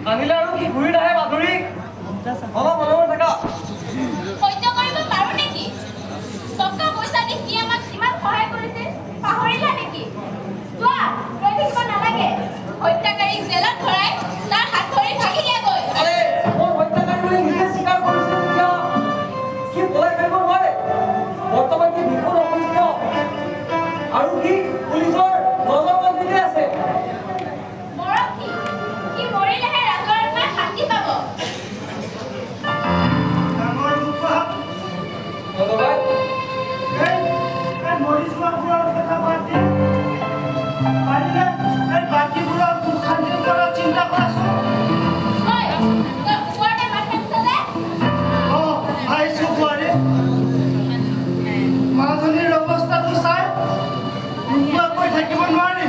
আনিলে আৰু কি ঘূৰি নাহে বাতৰি অলপ মনে থাকা সহ্য কৰিব পাৰো নেকি টকা পইচা দি কি আমাক কিমান সহায় কৰিছে পাহৰিলা নেকি চোৱা ৰৈ থাকিব নালাগে হত্যাকাৰীক জেলত ভৰাই তাৰ হাত ভৰি ভাগি দিয়াগৈ আৰে মোৰ হত্যাকাৰী বুলি নিজে স্বীকাৰ কৰিছে তেতিয়া কি পলাই কৰিব নোৱাৰে বৰ্তমান কি বিপদ অসুস্থ আৰু কি পুলিচৰ নজৰবন্দীতে আছে মৰক কি মৰিলেহে ৰাজৰ আত্মাই শান্তি পাব ধন্যবাদ মৰি যোৱাবোৰৰ কথা বাদ দি পাৰিলে এই বাকীবোৰৰ দুখ শান্তিৰ পৰা চিন্তা কৰাচোন আহিছোঁ বোৱাৰী মাজনীৰ অৱস্থাটো চাই নোপোৱাকৈ থাকিব নোৱাৰি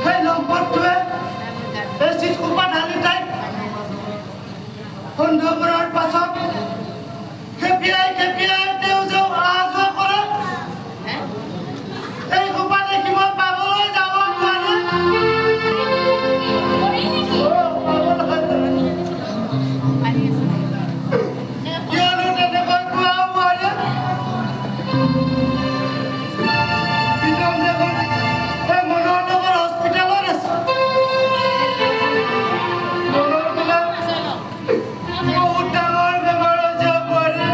সেই লম্পটটোৱে এই চিটকোপা ঢালি তাইক সন্দেহ কৰাৰ পাছত খেপিয়াই তেওঁ যে অহা যোৱা কৰে এই সোপা দেখি মই পাগলৈ যাব নোৱাৰো কিয়নো তেনেকৈ কোৱা নোৱাৰে পিতম দেখোন এই মনৰ লগত হস্পিটেলত আছে মনৰ বোলে বহুত ডাঙৰ বেমাৰ হৈছে বোৱাৰী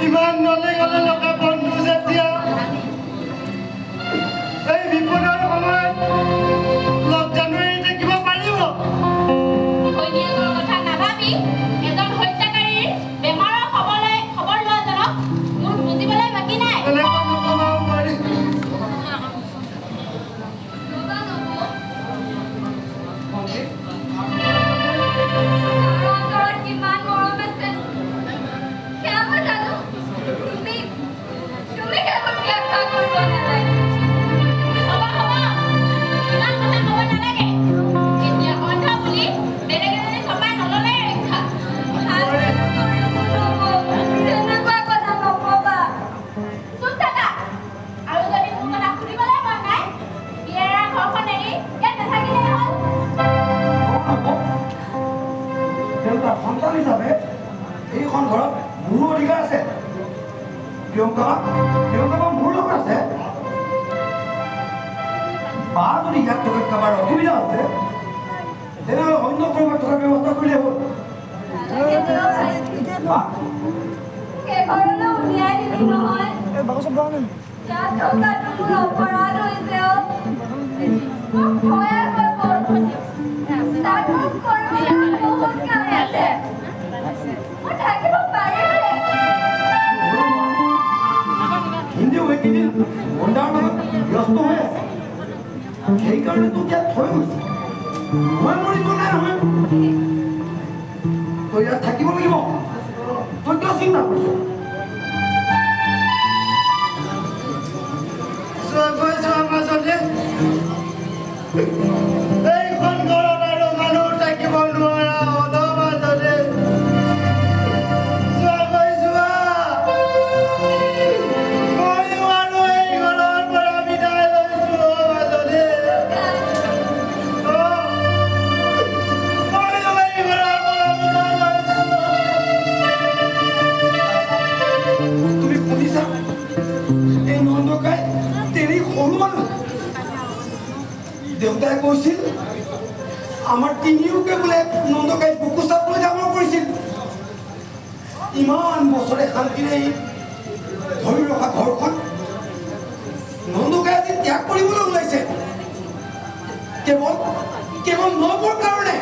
ইমান নলে গলে লগা বন্ধু যেতিয়া এই বিপদৰ সময়ত লগ জানুৱাৰী থাকিব পাৰিব ঘৈণীয়েকৰ কথা নাভাবি এজন হত্যাকাৰীৰ বেমাৰৰ খবৰ লোৱা জনক মোৰ বুজিবলৈ বাকী নাই এনেকুৱা নকবা বোৱাৰী অন্তৰত কিমান মৰম আছে সেয়া মই জানো তুমি সেইবোৰ ব্যাখ্যা কৰিব নালাগে হ'ব ইমান কথা ক'ব নালাগে এতিয়া অন্ধ বুলি বেলেগ এজনী চপাই নল'লে ৰক্ষা তেনেকুৱা কথা নক'বা চুপ থাকা আৰু যদি মোৰ কথা শুনিবলৈ মন নাই বিয়েৰাৰ ঘৰখন এৰি ইয়াত নাথাকিলেই হ'ল দেউতা সন্তান হিচাপে এইখন ঘৰত মোৰো অধিকাৰ আছে প্ৰিয়ংকা মোৰ লগত আছে বা যদি ইয়াত থকা কাৰোবাৰ অসুবিধা আছে তেনেহ'লে অন্য ক'ৰবাত থকাৰ ব্যৱস্থা কৰিলে হ'ল সেই ঘৰলৈ উলিয়াই দিবি নহয় ইয়াত থকাটো মোৰ অপৰাধ হৈছে মোক ভয়ে হৈ গ'ল তাত মোৰ কৰিবলৈ বহুত কাম আছে মই থাকিব পাৰিমনে হিন্দীও এইকেইদিন বন্ধাৰ লগত ব্যস্ত হৈ আছে সেইকাৰণে তোক ইয়াত থৈ গৈছে মই মৰিব নাই নহয় তই ইয়াত থাকিব লাগিব তই কিয় চিন্তা কৰিছ যোৱা মাজতে এইখন ঘৰত আৰু মানুহ থাকিব নোৱাৰা হ'ল মাজতে যোৱা মইও আৰু এই ঘৰৰ পৰা বিদায় লৈছো মাজতে মইও এই ঘৰৰ পৰা বিদায় লৈছো তুমি শুনিছা এই নন্দকাই তেৰি সৰু মানুহ দেউতাই কৈছিল আমাৰ তিনিওকে বোলে নন্দকাই বুকু চাবলৈ ডাঙৰ কৰিছিল ইমান বছৰে শান্তিৰে ধৰি ৰখা ঘৰখন নন্দকাই আজি ত্যাগ কৰিবলৈ ওলাইছে কেৱল নৱৰ কাৰণে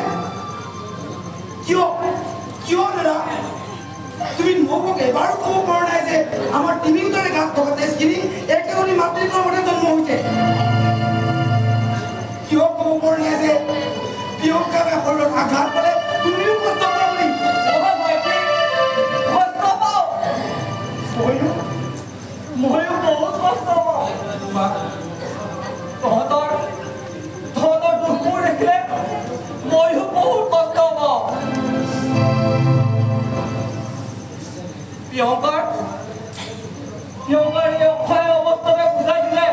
কিয় দাদা তুমি নবক এবাৰো ক'ব পৰা নাই যে আমাৰ তিনিওটাৰে গাত থকা তেজখিনি একেজনী মাতৃৰ গৰ্ভতে জন্ম হৈছে কিয় ক'ব পৰা নাই যে প্ৰিয়ংকাৰে শৰীৰত আঘাত পালে তুমিও কষ্ট পোৱা বুলি কষ্ট পাওঁ ময়ো বহুত কষ্ট পাওঁ তহঁতৰ দুখবোৰ দেখিলে ময়ো বহুত কষ্ট পাওঁ প্ৰিয়ংকাৰ এই অক্ষয় অৱস্থাকে বুজাই দিলে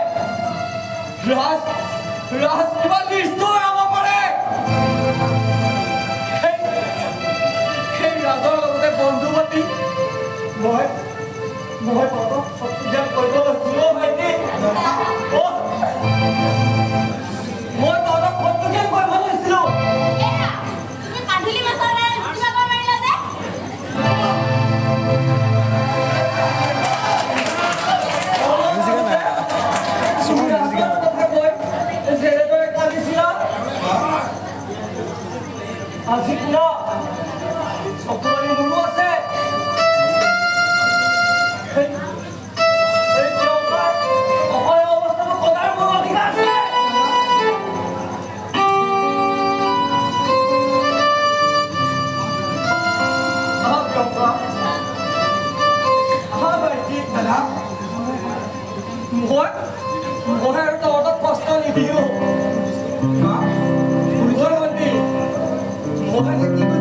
ৰাজ কিবা নিষ্ঠুৰ হ'ব পাৰে সেই ৰাজৰ লগতে বন্ধু পাতি মই তহঁতক শত্ৰুজ্ঞান কৰিব লৈছিলো ভাইটি মই তহঁতক শত্ৰুজ্ঞান কৰিব লৈছিলো এৰা তুমি কান্ধুলি মাছৰ কিবা কৰিব মাৰিলা যে আজি পুৰা চকুৱাৰী মোৰো আছে অসহায় অৱস্থাটো কটাৰ মোৰ অধিকাৰ আছে মই আৰু তহঁতক কষ্ট নিদিওঁ পুলিচৰ মই